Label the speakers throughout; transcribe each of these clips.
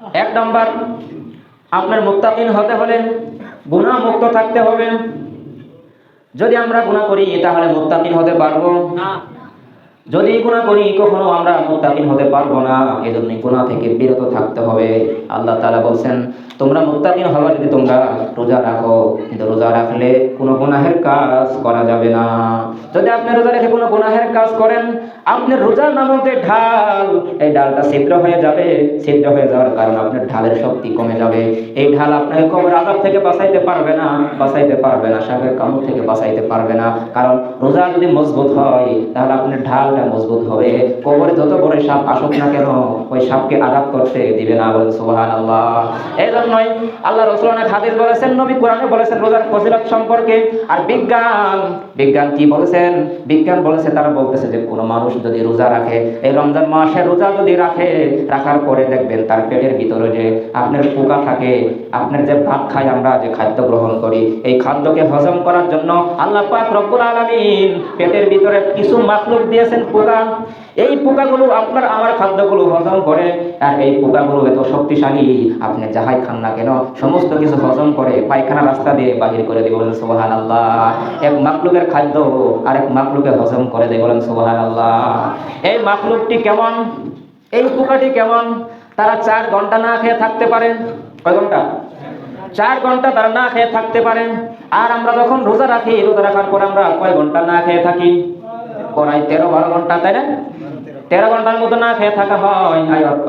Speaker 1: এক নম্বর, আপনার মুত্তাকিন হতে হলে গুনাহ মুক্ত থাকতে হবে। যদি আমরা গুনাহ করি তাহলে মুত্তাকিন হতে পারবো না। যদি গুনাহ করি কখনো আমরা মুত্তাকিন হতে পারবো না। এজন্য গুনাহ থেকে বিরত থাকতে হবে। আল্লাহ তাআলা বলেন, তোমরা মুত্তাকিন হওয়া যদি তোমরা রোজা রাখো, কিন্তু রোজা রাখলে কোনো গুনাহের কাজ করা যাবে না। যদি আপনি রোজা রেখে কোনো গুনাহের কাজ করেন, আপনার রোজার নামক যে ঢাল, এই ঢালটা ছিদ্র হয়ে যাবে। ছিদ্র হয়ে যাওয়ার কারণে আপনার ঢালের শক্তি কমে যাবে। এই ঢাল আপনাকে কবর আযাব থেকে বাঁচাইতে পারবে না, সাপের কামড় থেকে বাঁচাইতে পারবে না। কারণ রোজা যদি মজবুত হয় তাহলে আপনার ঢালটা মজবুত হবে। কবরে যত বড় সাপ আসুক না কেন, ওই সাপকে আঘাত করতে দিবে না। বলেন সুবহানাল্লাহ। এই জন্যই আল্লাহ রাসূল অনেক হাদিস বলেছেন, নবী কোরআনে বলেছেন রোজার ফজিলত সম্পর্কে। আর বিজ্ঞান কি বলেছেন? বিজ্ঞান বলেছে, তারা বলতেছে যে কোনো মানুষ যদি রোজা রাখে, এই রমজান মাসে রোজা যদি রাখার পরে দেখবেন তার পেটের ভিতরে যে আপনার পোকা থাকে। আপনার যে ভাত খাই আমরা, যে খাদ্য গ্রহণ করি, এই খাদ্যকে হজম করার জন্য আল্লাহ পাক রব্বুল আলামিন পেটের ভিতরে কিছু মাখলুক দিয়েছেন, পোকা। এই পোকাগুলো আপনার আমার খাদ্যগুলো হজম করে। আর এই পোকাগুলো এত শক্তিশালী, আপনি যাহাই খান না কেন সমস্ত কিছু হজম করে পায়খানা রাস্তা দিয়ে বাহির করে দিয়ে। বলেন সুবহানাল্লাহ। এক মাখলুকের খাদ্য আরেক মাখলুকে হজম করে দেয়। বলেন সুবহানাল্লাহ। এই মাখলুকটি কেমন? এই পোকাটি কেমন? তারা 4 ঘন্টা না খেয়ে থাকতে পারে। কয় ঘন্টা? 4 ঘন্টা তারা না খেয়ে থাকতে পারে। আর আমরা যখন রোজা রাখি, রোজা রাখার পর আমরা কয় ঘন্টা না খেয়ে থাকি? প্রায় 13-12 ঘন্টা, তাই না? 13 ঘন্টার মতো না খেয়ে থাকা হয়।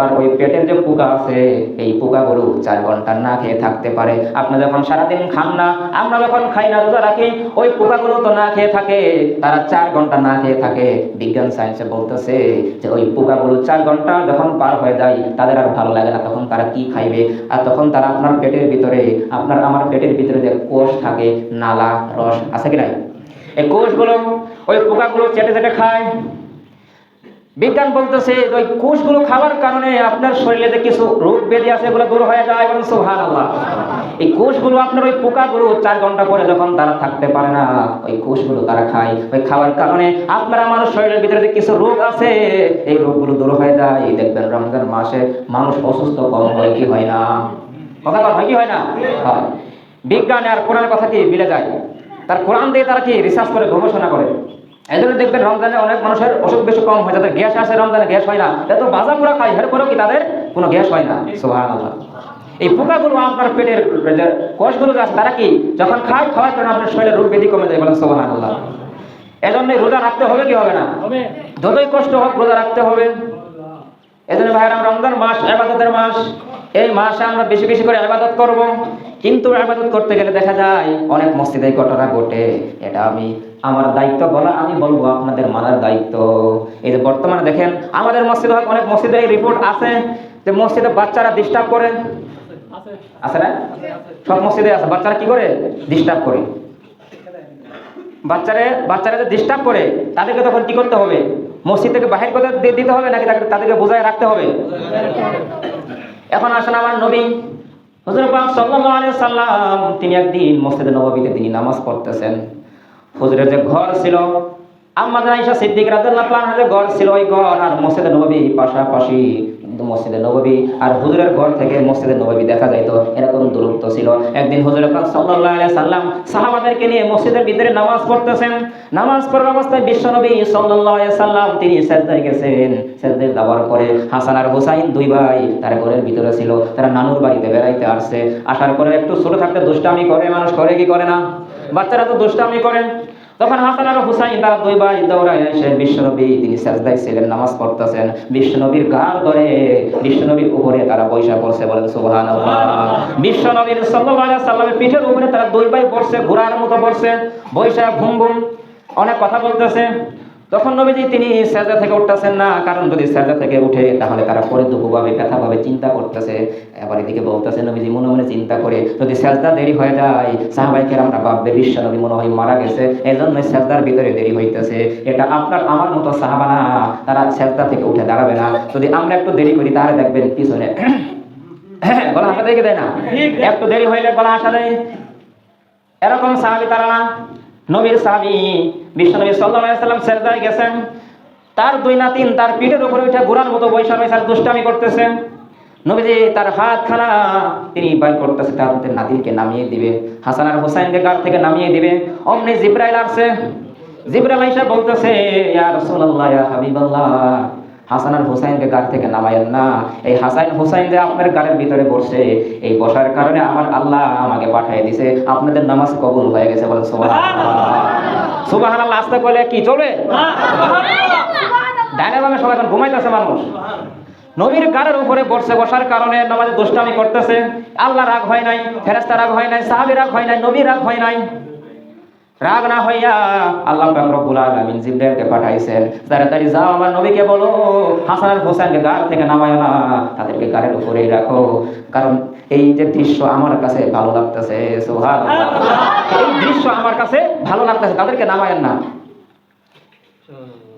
Speaker 1: আর ওই পেটের যে পোকা আছে, এই পোকাগুলো 4 ঘন্টা না খেয়ে থাকতে পারে। আপনি যখন সারাদিন খান না, আমরা যখন খাই না, রোজা রাখি, ওই পোকাগুলো তো না খেয়ে থাকে, তারা 4 ঘন্টা না খেয়ে থাকে। বিজ্ঞান সায়েন্সে বলতেছে যে ওই পোকাগুলো 4 ঘন্টা যখন পার হয়ে যায়, তাদের আর ভালো লাগে না, তখন তারা কি খাইবে? আর তখন তারা আপনার পেটের ভিতরে, আপনার আমার পেটের ভিতরে যে কোষ থাকে, নালা রস আছে কি নাই, এই কোষগুলো ওই পোকাগুলো চেটে চেটে খায়। বিজ্ঞান বলতেছে ওই কোষগুলো খাওয়ার কারণে আপনার শরীরে যে কিছু রোগ ব্যাধি আছে এগুলো দূর হয়ে যায়। বলেন সুবহানাল্লাহ। এই কোষগুলো আপনার ওই পোকাগুলো 4 ঘন্টা পরে যখন তারা থাকতে পারে না, ওই কোষগুলো তারা খায়। ওই খাওয়ার কারণে আপনার আমার শরীরের ভিতরে যে কিছু রোগ আছে, এই রোগগুলো দূর হয়ে যায়। দেখবেন রমজান মাসে মানুষ অসুস্থ কম হয় কি হয় না? কথা হয় কি হয় না? হয়। বিজ্ঞান আর কোরআনের কথা কি মিলে যায়? তার কোরআন দিয়ে তারা কি রিসার্চ করে, গবেষণা করে। এই জন্য দেখবেন রমজানে অনেক মানুষের অসুখ বেশি কম হয়। যাদের গ্যাস আসে রমজানে গ্যাস হয় না, এত বাজা পোড়া খায়, এরপরেও কি তাদের কোনো গ্যাস হয় না? সুবহানাল্লাহ। এই পোকাগুলো আপনার পেটের যে কোষগুলো আছে, তারা কি যখন খায়, খাওয়ার কারণে আপনার শরীরের রোগ ব্যাধি কমে যায়। বলেন সুবহানাল্লাহ। এজন্য রোজা রাখতে হবে কি হবে না? যতই কষ্ট হোক রোজা রাখতে হবে। এজন্য ভাইরা, রমজান মাস ইবাদতের মাস। এই মাসে আমরা বেশি বেশি করে ইবাদত করব। কিন্তু ইবাদত করতে গেলে দেখা যায় অনেক মসজিদে ঘটনা ঘটে। এটা আমার দায়িত্ব বলা, আমি বলবো আপনাদের মানার দায়িত্ব। এই যে বর্তমানে দেখেন আমাদের মসজিদে, অনেক মসজিদে এই রিপোর্ট আছে যে মসজিদে বাচ্চারা ডিস্টার্ব করে। আছে না? সব মসজিদে আছে। বাচ্চারা কি করে? ডিস্টার্ব করে। বাচ্চারা যে ডিস্টার্ব করে, তাদেরকে তখন কি করতে হবে? মসজিদ থেকে বাহির করে দিতে হবে, নাকি তাদেরকে বোঝায় রাখতে হবে? এখন আসেন আমার নবী হুজুর পাক সাল্লাল্লাহু আলাইহি সাল্লাম, তিনি একদিন মসজিদে নববীতে তিনি নামাজ পড়তেছেন। হুজুরের যে ঘর ছিল, আম্মা আয়েশা সিদ্দিক রাদিয়াল্লাহু আনহা যে ঘর ছিল, ওই ঘর আর মসজিদে নববী পাশাপাশি। মসজিদে নববী আর হুজুরের ঘর থেকে মসজিদে নববী দেখা যাইত, এরকম দূরত্ব ছিল। একদিন হুজুর পাক সাল্লাল্লাহু আলাইহি সাল্লাম সাহাবাদেরকে নিয়ে মসজিদের ভিতরে নামাজ পড়তেছেন। নামাজ পড়ার অবস্থায় বিশ্বনবী সাল্লাল্লাহু আলাইহি সাল্লাম তিনি সিজদায় গেছেন। সিজদায় যাওয়ার পরে হাসান আর হুসাইন দুই ভাই তার ঘরের ভিতরে ছিল। তারা নানুর বাড়িতে বেড়াইতে আসছে। আসার পরে একটু ছোট থাকতে দুষ্টামি করে, মানুষ করে কি করে না? বাচ্চারা তো দুষ্টামি করে। তখন হাসান আর হুসাইন তারা দুই ভাই দৌড়ায় এসে বিশ্বনবী তিনি সিজদায় ছিলেন, নামাজ পড়তেছেন, বিশ্বনবীর ঘাড় ধরে বিশ্বনবীর উপরে তারা বৈশা পড়ছে। বলেন সুবহানাল্লাহ। বিশ্বনবীর সাল্লাল্লাহু আলাইহি সাল্লামের পিঠের উপরে তারা দুই ভাই পড়ছে, ঘোড়ার মতো পড়ছে, বৈশা ঘুম ঘুম অনেক কথা বলতেছে। তখন নবীজি তিনি সিজদা থেকে উঠতেছেন না, কারণ যদি সিজদা থেকে উঠে তাহলে তারা পরে দুঃখ পাবে, ব্যথা পাবে, চিন্তা করতেছে। এবার এদিকে বলতেছে নবীজি মনে মনে চিন্তা করে, যদি সিজদা দেরি হয়ে যায় সাহাবায়ে কেরামরা ভাববে বিশ্বনবী মনে হয় মারা গেছে, এজন্য সিজদার ভিতরে দেরি হইতেছে। এটা আপনার আমার মতো সাহাবা না, তারা সিজদা থেকে উঠে দাঁড়াবে না। যদি আমরা একটু দেরি করি তাহলে দেখবেন পিছনে গলা হাসা দেখে দেয় না, একটু দেরি হইলে গলা হাসা দেয়। এরকম সাহাবী তারা না, নবীর সাহাবী বিশ্বনবী সাল্লাল্লাহু আলাইহি সাল্লাম সিজদায় গেছেন, তার দুই নাতিন তার পিঠের উপরে উঠে ঘোড়ার মতো বৈশা রয়েছে আর দুষ্টামি করতেছে। নবীজি তার হাতখানা তিনি বাইর করতেছে, তার নাতিকে নামিয়ে দিবে, হাসান আর হুসাইনকে গাড় থেকে নামিয়ে দিবে। অমনি জিবরাইল আসছে, জিবরাইল আইসা বলতেছে, ইয়া রাসূলুল্লাহ, ইয়া হাবিবাল্লাহ, হাসান আর হুসাইনকে গাড় থেকে নামায়েন না। এই হাসান হুসাইন যে আপনার গাড়ির ভিতরে বসছে, এই বসার কারণে আমার আল্লাহ আমাকে পাঠিয়ে দিয়েছে, আপনাদের নামাজ কবুল হয়ে গেছে। বলেন সুবহানাল্লাহ। সুবহানাল্লাহ আসতে বলে কি চলবে? ডাইনে বামে সবাই এখন ঘুমাইতেছে মানুষ। নবীর গাড়ির উপরে বসে বসার কারণে নামাজে দুষ্টামি করতেছে। আল্লাহ রাগ হয় নাই, ফেরেশতা রাগ হয় নাই, সাহাবী রাগ হয় নাই, নবী রাগ হয় নাই। রাগ না হইয়া আল্লাহ পাক রব্বুল আলামিন জিবরাইলকে পাঠাইছেন, তাড়াতাড়ি যাও আমার নবীকে বলো হাসান আর হোসেনকে গাড় থেকে নামায় না, তাদেরকে গাড়ির উপরেই রাখো, কারণ এই যে দৃশ্য আমার কাছে ভালো লাগতেছে। সুবহানাল্লাহ, এই দৃশ্য আমার কাছে ভালো লাগতেছে, তাদেরকে নামায়েন না।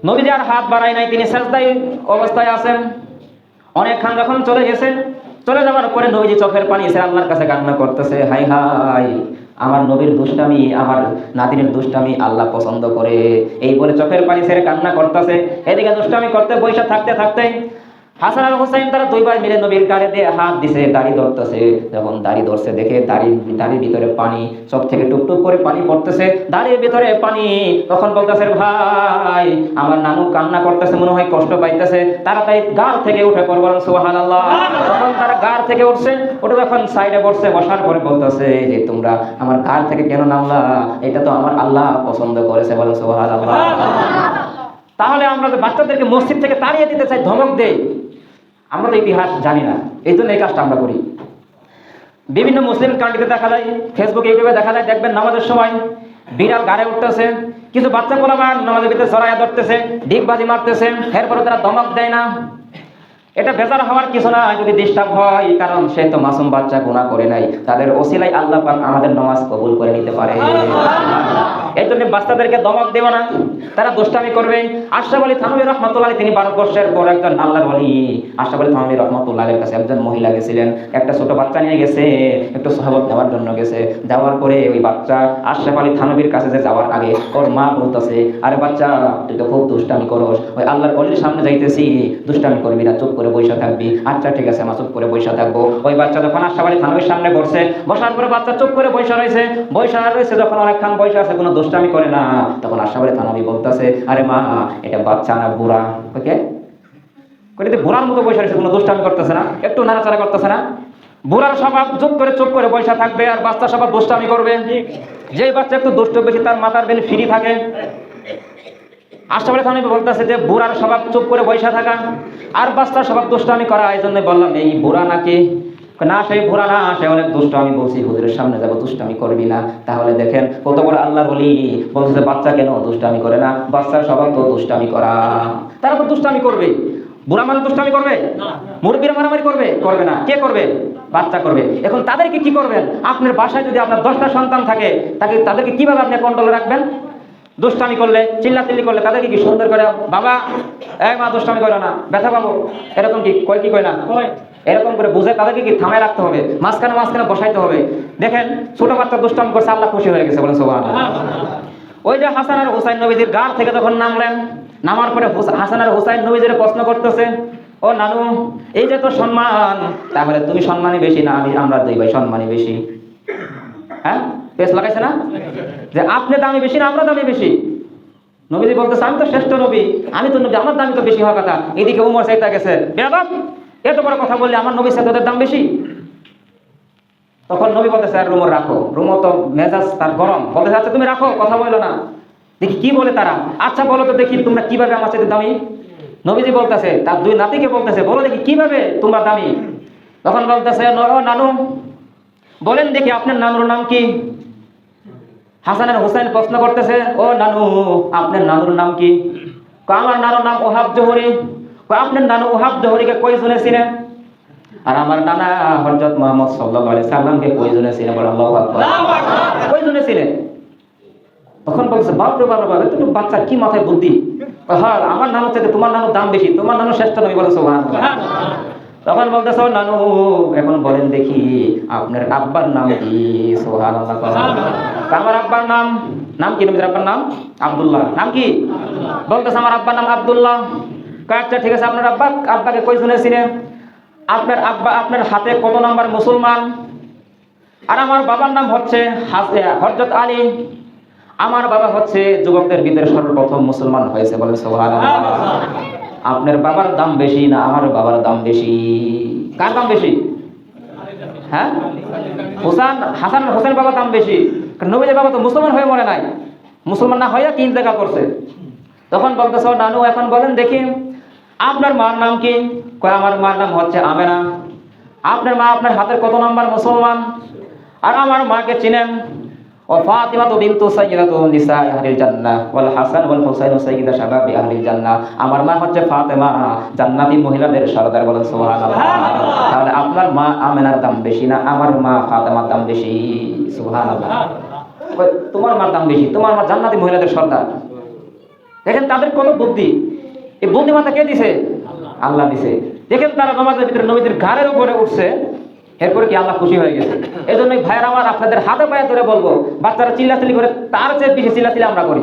Speaker 1: নবীজি আর হাত বাড়ায় নাই, তিনি সেজদায় অবস্থায় আছেন। অনেকক্ষণ যখন চলে গেছে, চলে যাওয়ার পরে নবীজি চোখের পানি এসে আল্লাহর কাছে কান্না করতেছে, হাই হাই, আমার নবীর দুষ্টামি, আমার নাতিনের দুষ্টামি আল্লাহ পছন্দ করে, এই বলে চোখের পানি ছেড়ে কান্না করতেছে। এদিকে দুষ্টামি করতে বৈশা থাকতে থাকতে হাসান আর হুসাইন তারা দুই ভাই মিলে নবীর গাড়ি দিয়ে হাত দিছে, দাড়ি ধরতেছে। যখন দাড়ি ধরছে দেখে দাড়ির ভিতরে পানি, চোখ থেকে টুকটুক করে পানি পড়তেছে, দাড়ির ভিতরে পানি। তখন বলতেছে, ভাই আমার নানু কান্না করতেছে, মনে হয় কষ্ট পাইতেছে, তাড়াতাড়ি গাড় থেকে উঠে পড়বো। সুবহানাল্লাহ। তখন তারা গাড় থেকে উঠছে, ওটা যখন সাইডে বসছে, বসার পরে বলতেছে যে তোমরা আমার গাড় থেকে কেন নামলা, এটা তো আমার আল্লাহ পছন্দ করেছে। বলেন সুবহানাল্লাহ। তাহলে আমরা যে বাচ্চাদেরকে মসজিদ থেকে তাড়িয়ে দিতে চাই, ধমক দেই, আমরা তো ইতিহাস জানি না, এই জন্য এই কাজটা আমরা করি। বিভিন্ন মুসলিম কান্ট্রিতে দেখা যায়, ফেসবুক ইউটিউবে দেখা যায়, দেখবেন নামাজের সময় বিড়াল গাড়ে উঠতেছে, কিছু বাচ্চা পোলাপান নামাজের ভিতরে ছড়াইয়া ধরতেছে, ডিগবাজি মারতেছে, এরপরে তারা ধমক দেয় না। এটা বেজার হওয়ার কিছু না যদি ডিস্টার্ব হয়, কারণ সে তো মাসুম বাচ্চা, গুনাহ করে নাই, তাদের ওসিলাই আল্লাহ পাক আমাদের নামাজ কবুল করে নিতে পারে। এই জন্য বাচ্চাদেরকে ধমক দেব না, তারা দুষ্টামি করবে। আশরাফ আলী থানভী রহমাতুল্লাহ আলাইহি, তিনি ভারতবর্ষের বড় একজন আল্লাহর ওলি। আশরাফ আলী থানভী রহমাতুল্লাহ আলাইহির কাছে একজন মহিলা গেছিলেন, একটা ছোট বাচ্চা নিয়ে গেছে, একটু সহবত নেওয়ার জন্য গেছে। যাওয়ার পরে ওই বাচ্চা আশরাফ আলী থানভীর কাছে যে যাওয়ার আগে ওর মা বলতেছে, আরে বাচ্চা তুই তো খুব দুষ্টামি করস, ওই আল্লাহর ওলির সামনে যাইতেছি, দুষ্টামি করবি না, চুপ করে বসে থাকবি। আচ্ছা ঠিক আছে, মা চুপ করে বসে থাকবো। ওই বাচ্চা যখন আশরাফ আলী থানভীর সামনে বসছে, বসার পরে বাচ্চা চুপ করে বসে রয়েছে, যখন অনেকক্ষণ বসে আছে, কোনো দুষ্টামি করে না, তখন আশরাফ আলী থানভী বলতেছে, আরে মা এটা বাচ্চা না বুড়া, ওকে বুড়ার মতো বসে রয়েছে, কোনো দুষ্টামি করতেছে না, একটু নাড়াচাড়া করতেছে না। বুড়ার স্বভাব চুপ করে বসে থাকবে, আর বাচ্চার স্বভাব দুষ্টামি করবে। যেই বাচ্চা একটু দুষ্ট বেশি, তার মাথার বেল ফ্রি থাকে। আশরাফ আলী থানভী বলতেছে যে বুড়ার স্বভাব চুপ করে বসে থাকা, আর বাচ্চার স্বভাব দুষ্টামি করা। এই জন্য বললাম এই বুড়া নাকি? না, সেই বুড়া না, সে অনেক দুষ্ট। আমি বলছি হুজুরের সামনে যাবো, দুষ্টামি করবি না। তাহলে দেখেন কত বড় আল্লাহর ওলি, বলছে বাচ্চা কেন দুষ্টামি করে না, বাচ্চার স্বভাব তো দুষ্টামি করা, তারা তো দুষ্টামি করবে। বুড়া মানুষ দুষ্টামি করবে? মুরব্বিরা মারামারি করবে না। কে করবে? বাচ্চা করবে। এখন তাদেরকে কি করবেন? আপনার বাসায় যদি আপনার 10টা সন্তান থাকে, তাদেরকে কিভাবে আপনি কন্ট্রোলে রাখবেন? দুষ্টামি করলে, চিল্লাচিল্লি করলে তাদেরকে কি সুন্দর করে, বাবা এই মা দুষ্টামি করো না, ব্যথা পাবো, এরকম কি কয় না, এরকম করে বুঝে তাদেরকে কি থামায় রাখতে হবে, মাঝখানে বসাইতে হবে। দেখেন ছোট বাচ্চা দুষ্টামি করছে, আল্লাহ খুশি হয়ে গেছে। বলেন সুবহানাল্লাহ। ওই যে হাসান আর হুসাইন নবীজির গাড় থেকে যখন নামলেন, নামার পরে হাসান আর হুসাইন নবীজির প্রশ্ন করতেছে, ও নানু এই যে তো সম্মান, তাহলে তুমি সম্মানী বেশি না আমরা দুই ভাই সম্মানী বেশি? হ্যাঁ, পেশ লাগাইছে না যে আপনি দামি বেশি না আমরা দামি বেশি? নবীজি বলতেছে, আমি তো শ্রেষ্ঠ নবী, আমি তো নবী, আমার দামি তো বেশি হওয়ার কথা। এদিকে উমর চাইতে গেছে, বেয়াদব, এত বড় কথা বললে আমার নবী সাথে ওদের দাম বেশি। তখন নবী বলতেছে, আর রুমর রাখো। রুমর তো মেজাজ তার গরম, বলতেছে আচ্ছা তুমি রাখো, কথা বললো না, দেখি কি বলে তারা। আচ্ছা বলো তো দেখি তোমরা কিভাবে আমার সাথে দামি? নবীজি বলতেছে, তার দুই নাতিকে বলতেছে, বলো দেখি কিভাবে তোমরা দামি? তখন বলতেছে, নানু বলেন দেখি আপনার নানুর নাম কি? হাসান আর হুসাইন প্রশ্ন করতেছে, ও নানু আপনার নানুর নাম কি? আমার নানুর নাম ওহাব জোহরি। আপনার নানু ওহাব জোহরিকে কই শুনেছিলেন? আর আমার নানা হযরত মুহাম্মদ সাল্লাল্লাহু আলাইহি সাল্লামকে কই শুনেছিলেন? বলে আল্লাহু আকবার, কই শুনেছিলেন? তখন বলছে, বাপ রে বাপ, এতটুকু বাচ্চা কি মাথায় বুদ্ধি। হ্যাঁ, আমার নানুর চাইতে তোমার নানুর দাম বেশি, তোমার নানু শ্রেষ্ঠ নবী। বলে সুবহানাল্লাহ। তখন বলতেছ, নানু এখন বলেন দেখি আপনার আব্বার নাম কি? সুবহানাল্লাহ। আমার আব্বার নাম কি? নবীর আব্বার নাম আব্দুল্লাহ। নাম কি? বলতেছে আমার আব্বার নাম আব্দুল্লাহ। আচ্ছা ঠিক আছে, আপনার আব্বাকে কই শুনেছিলেন? আপনার আব্বা আপনার হাতে কত নাম্বার মুসলমান? আর আমার বাবার নাম হচ্ছে হযরত আলী, আমার বাবা হচ্ছে যুবকদের ভিতরে সর্বপ্রথম মুসলমান হয়েছে, বলেন সুবহানাল্লাহ। আপনার বাবার দাম বেশি না আমার বাবার দাম বেশি? কার দাম বেশি? হ্যাঁ, হাসান হোসেন বাবার দাম বেশি, কারণ নবীর বাবা তো মুসলমান হয়ে মরে নাই, মুসলমান না হয়ে কি ইন্তেকাল করছে। তখন বলতেছ, নানু এখন বলেন দেখি আপনার মার নাম কি? কয় আমার মার নাম হচ্ছে আমেনা। আপনার মা আপনার হাতের কত নাম্বার মুসলমান? আর আমার মাকে চিনেন, ও ফাতিমা তো বিনতু সাইয়্যিদাতু নিসা আহলিল জান্নাহ ওয়াল হাসান ওয়াল হুসাইন সাইয়্যিদা শাবাবি আহলিল জান্নাহ। আমার মা হচ্ছে ফাতেমা, জান্নাতি মহিলাদের সরদার, বলেন সুবহানাল্লাহ। তাহলে আপনার মা আমেনার দাম বেশি না আমার মা ফাতেমার দাম বেশি? সুবহানাল্লাহ। তোমার মার দাম বেশি, তোমার মা জান্নাতি মহিলাদের সরদার। দেখেন তাদের কত বুদ্ধি, এই বুদ্ধিমত্তা কে দিছে? আল্লাহ দিছে। দেখেন তারা নামাজের ভিতরে নবীদের ঘাড়ের উপরে উঠছে, এরপরে কি আল্লাহ খুশি হয়ে গেছে। এই জন্যই ভাইয়ের আমার আপনাদের হাতে পায়ে ধরে বলবো, বাচ্চারা চিল্লাচিল্লি করে তার চেয়ে বেশি চিল্লাচিল্লি আমরা করি।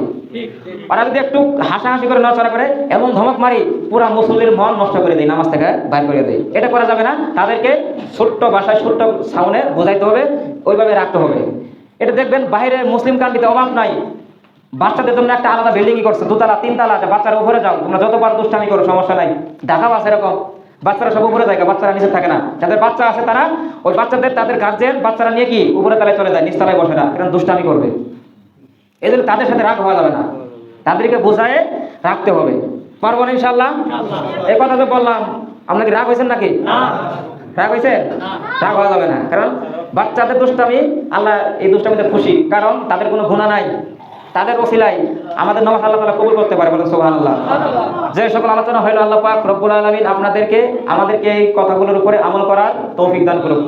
Speaker 1: ওরা যদি একটু হাসাহাসি করে নড়াচড়া করে, এমন ধমক মারি পুরা মুসল্লির মন নষ্ট করে দেয়, নামাজ থেকে বাইর করে দেয়। এটা করা যাবে না। তাদেরকে ছোট্ট ভাষায় ছোট্ট সামনে বোঝাইতে হবে, ওইভাবে রাখতে হবে। এটা দেখবেন বাইরে মুসলিম কান্ট্রিতে অভাব নাই, বাচ্চাদের জন্য একটা আলাদা বিল্ডিংই করছে, 2 তলা 3 তলা আছে, বাচ্চারা উপরে যাও, তোমরা যতবার দুষ্টামি করো সমস্যা নাই। ঢাকাও আছে এরকম, বাচ্চারা সব উপরে যায়, বাচ্চারা নিচে থাকে না। যাদের বাচ্চা আছে তারা ওই বাচ্চাদের তাদের গার্জেন বাচ্চারা নিয়ে কি উপরে তলায় চলে যায়, নিচ তলায় বসে না, কারণ দুষ্টামি করবে। এই জন্য তাদের সাথে রাগ হওয়া যাবে না, তাদেরকে বোঝায় রাখতে হবে। পারবো না ইনশাআল্লাহ? এই কথা তো বললাম, আপনার কি রাগ হয়েছেন নাকি? রাগ হয়েছে? রাগ হওয়া যাবে না, কারণ বাচ্চাদের দুষ্টামি আল্লাহ এই দুষ্টামিতে খুশি, কারণ তাদের কোনো গুনাহ নাই। তাদের ওসিলায় আমাদের নামাজ আল্লাহ তাআলা কবুল করতে পারে, বলেন সুবহানাল্লাহ। যে সকল আলোচনা হইল, আল্লাহ পাক রব্বুল আলামিন আমাদেরকে এই কথাগুলোর উপরে আমল করার তৌফিক দান করুন।